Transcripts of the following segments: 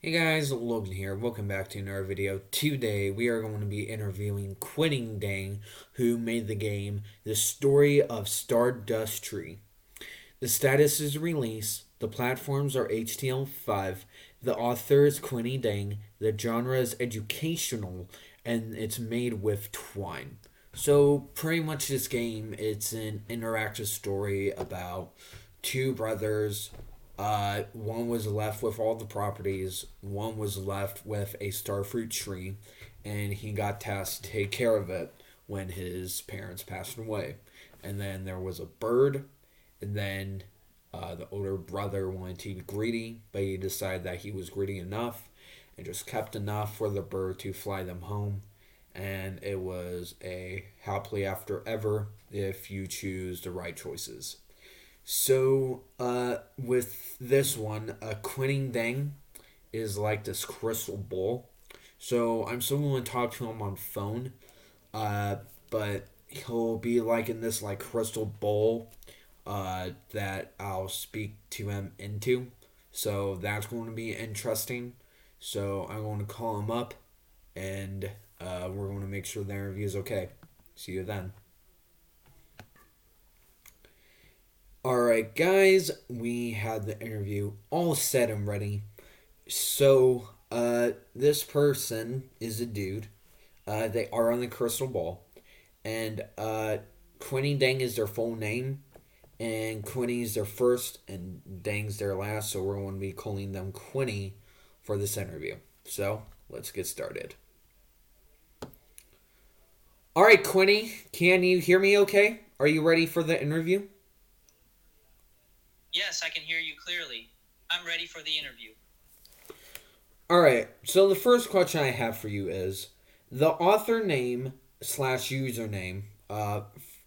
Hey guys, Logan here. Welcome back to another video. Today we are going to be interviewing quinniedang, who made the game The Story of Stardust Tree. The status is release. The platforms are HTML5. The author is quinniedang. The genre is educational, and it's made with Twine. So pretty much this game, it's an interactive story about two brothers. One was left with all the properties. One was left with a starfruit tree, and he got tasked to take care of it when his parents passed away. And then there was a bird, and then the older brother wanted to be greedy, but he decided that he was greedy enough and just kept enough for the bird to fly them home. And it was a happily after ever if you choose the right choices. So, with this one, quinniedang is like this crystal ball. So, I'm still going to talk to him on phone, uh, but he'll be like in this like crystal bowl that I'll speak to him into. So, that's going to be interesting. So, I'm going to call him up and we're going to make sure the interview is okay. See you then. Alright, guys, we had the interview all set and ready. So, this person is a dude. They are on the crystal ball. And, quinniedang is their full name. And Quinny is their first, and Dang's their last. So, we're going to be calling them Quinny for this interview. So, let's get started. Alright, Quinny, can you hear me okay? Are you ready for the interview? Yes, I can hear you clearly. I'm ready for the interview. All right. So the first question I have for you is the author name slash username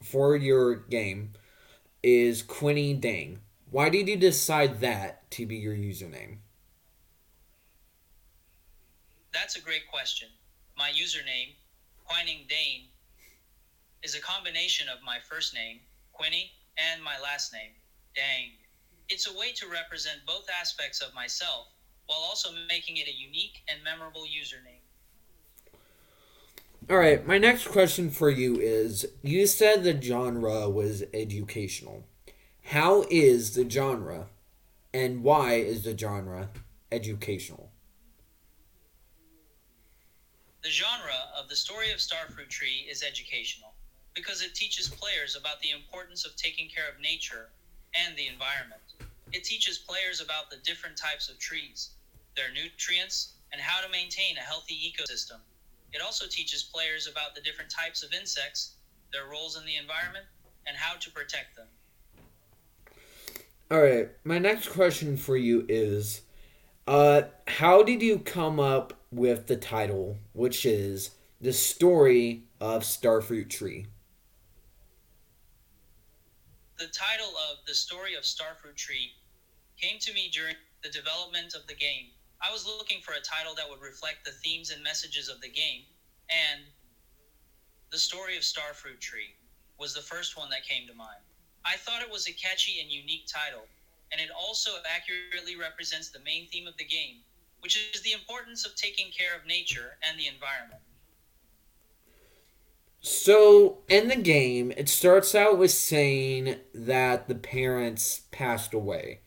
for your game is quinniedang. Why did you decide that to be your username? That's a great question. My username, quinniedang, is a combination of my first name, Quinny, and my last name, Dang. It's a way to represent both aspects of myself while also making it a unique and memorable username. All right. My next question for you is you said the genre was educational. How is the genre and why is the genre educational? The genre of the story of Starfruit Tree is educational because it teaches players about the importance of taking care of nature and the environment. It teaches players about the different types of trees, their nutrients, and how to maintain a healthy ecosystem. It also teaches players about the different types of insects, their roles in the environment, and how to protect them. All right. My next question for you is how did you come up with the title, which is The Story of Starfruit Tree? The title of The Story of Starfruit Tree came to me during the development of the game. I was looking for a title that would reflect the themes and messages of the game, and The Story of Starfruit Tree was the first one that came to mind. I thought it was a catchy and unique title, and it also accurately represents the main theme of the game, which is the importance of taking care of nature and the environment. So, in the game, it starts out with saying that the parents passed away.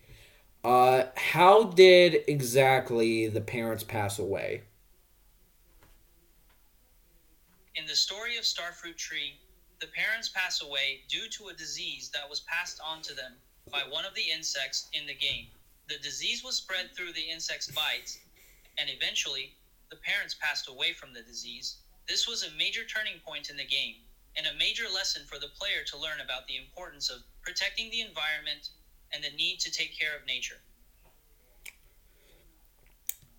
How did exactly the parents pass away? In the story of Starfruit Tree, the parents pass away due to a disease that was passed on to them by one of the insects in the game. The disease was spread through the insect's bites, and eventually, the parents passed away from the disease. This was a major turning point in the game, and a major lesson for the player to learn about the importance of protecting the environment and the need to take care of nature.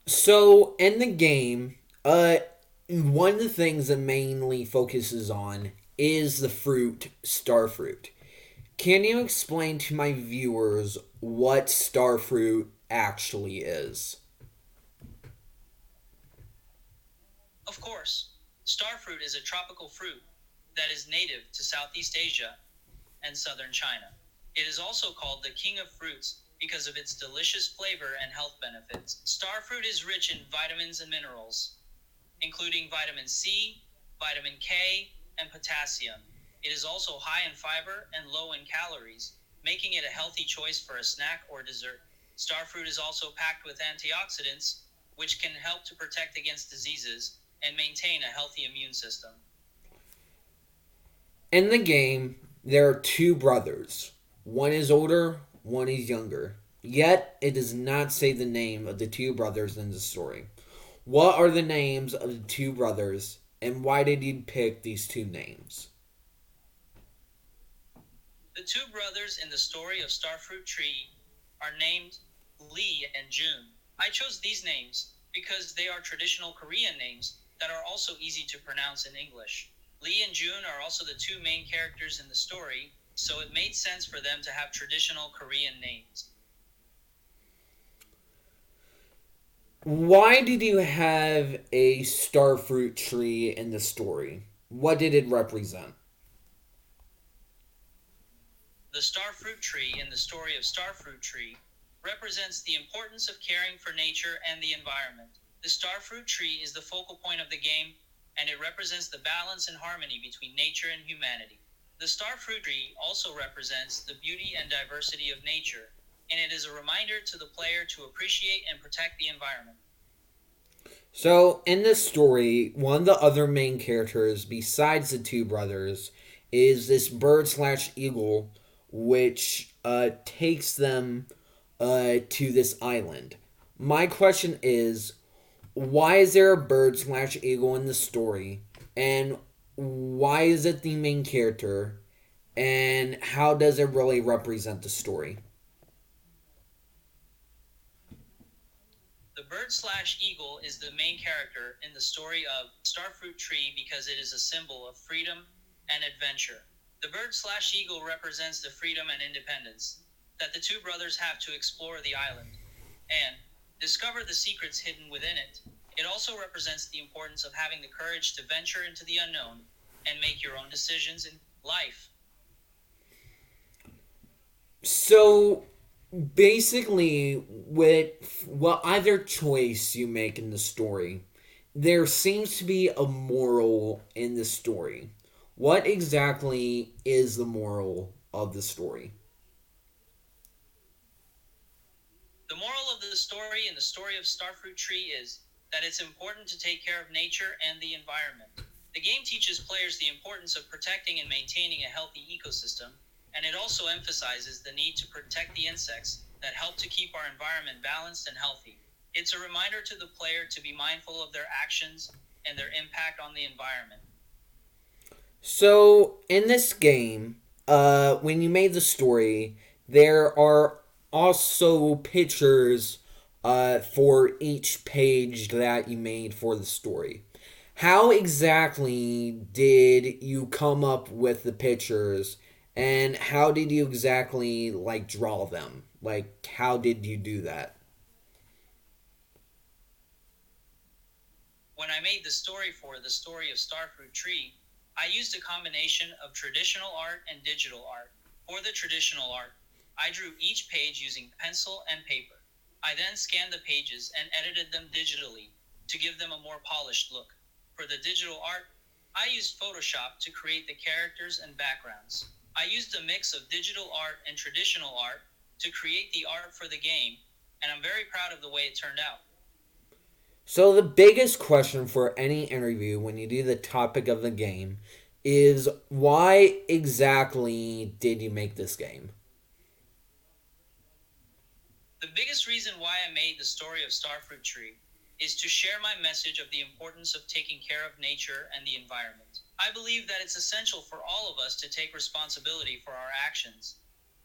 So, in the game, one of the things it mainly focuses on is the fruit, starfruit. Can you explain to my viewers what starfruit actually is? Of course, starfruit is a tropical fruit that is native to Southeast Asia and southern China. It is also called the king of fruits because of its delicious flavor and health benefits. Starfruit is rich in vitamins and minerals, including vitamin C, vitamin K, and potassium. It is also high in fiber and low in calories, making it a healthy choice for a snack or dessert. Starfruit is also packed with antioxidants, which can help to protect against diseases and maintain a healthy immune system. In the game, there are two brothers. One is older, one is younger. Yet, it does not say the name of the two brothers in the story. What are the names of the two brothers, and why did you pick these two names? The two brothers in the story of Starfruit Tree are named Lee and Jun. I chose these names because they are traditional Korean names that are also easy to pronounce in English. Lee and Jun are also the two main characters in the story, so it made sense for them to have traditional Korean names. Why did you have a starfruit tree in the story? What did it represent? The starfruit tree in the story of Starfruit Tree represents the importance of caring for nature and the environment. The starfruit tree is the focal point of the game, and it represents the balance and harmony between nature and humanity. The starfruit tree also represents the beauty and diversity of nature, and it is a reminder to the player to appreciate and protect the environment. So, in this story, one of the other main characters, besides the two brothers, is this bird slash eagle, which takes them to this island. My question is, why is there a bird slash eagle in the story? And why is it the main character? And how does it really represent the story? The bird slash eagle is the main character in the story of Starfruit Tree because it is a symbol of freedom and adventure. The bird slash eagle represents the freedom and independence that the two brothers have to explore the island and discover the secrets hidden within it. It also represents the importance of having the courage to venture into the unknown and make your own decisions in life. So, basically, with either choice you make in the story, there seems to be a moral in the story. What exactly is the moral of the story? The moral of the story in the story of Starfruit Tree is that it's important to take care of nature and the environment. The game teaches players the importance of protecting and maintaining a healthy ecosystem, and it also emphasizes the need to protect the insects that help to keep our environment balanced and healthy. It's a reminder to the player to be mindful of their actions and their impact on the environment. So, in this game, when you made the story, there are also pictures for each page that you made for the story. How exactly did you come up with the pictures, and how did you exactly like draw them? Like, how did you do that? When I made the story for the story of Starfruit Tree, I used a combination of traditional art and digital art. For the traditional art, I drew each page using pencil and paper. I then scanned the pages and edited them digitally to give them a more polished look. For the digital art, I used Photoshop to create the characters and backgrounds. I used a mix of digital art and traditional art to create the art for the game, and I'm very proud of the way it turned out. So, the biggest question for any interview when you do the topic of the game is why exactly did you make this game? The biggest reason why I made the story of Starfruit Tree is to share my message of the importance of taking care of nature and the environment. I believe that it's essential for all of us to take responsibility for our actions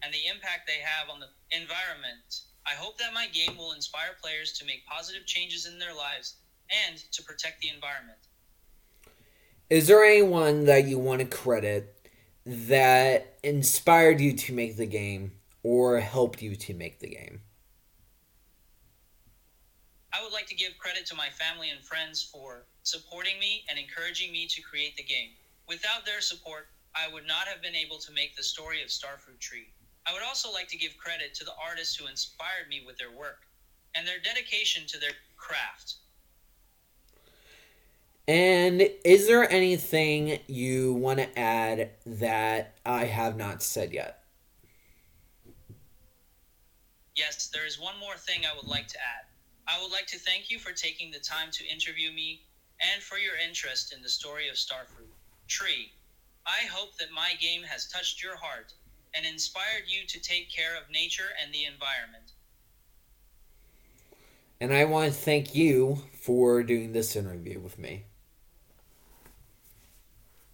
and the impact they have on the environment. I hope that my game will inspire players to make positive changes in their lives and to protect the environment. Is there anyone that you want to credit that inspired you to make the game or helped you to make the game? I would like to give credit to my family and friends for supporting me and encouraging me to create the game. Without their support, I would not have been able to make the story of Starfruit Tree. I would also like to give credit to the artists who inspired me with their work and their dedication to their craft. And is there anything you want to add that I have not said yet? Yes, there is one more thing I would like to add. I would like to thank you for taking the time to interview me and for your interest in the story of Starfruit Tree. I hope that my game has touched your heart and inspired you to take care of nature and the environment. And I want to thank you for doing this interview with me.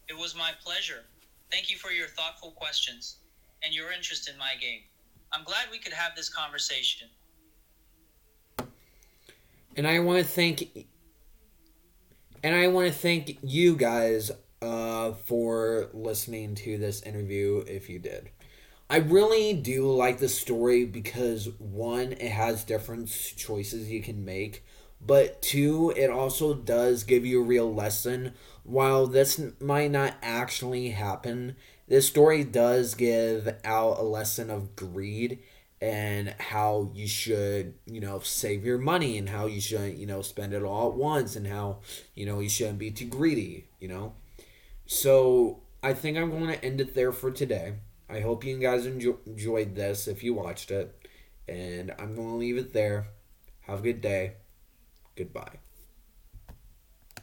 It was my pleasure. Thank you for your thoughtful questions and your interest in my game. I'm glad we could have this conversation. And I want to thank you guys for listening to this interview if you did. I really do like the story because one, it has different choices you can make, but two, it also does give you a real lesson. While this might not actually happen, this story does give out a lesson of greed and how you should, save your money and how you shouldn't, spend it all at once and how, you shouldn't be too greedy. So I think I'm going to end it there for today. I hope you guys enjoyed this if you watched it. And I'm going to leave it there. Have a good day. Goodbye.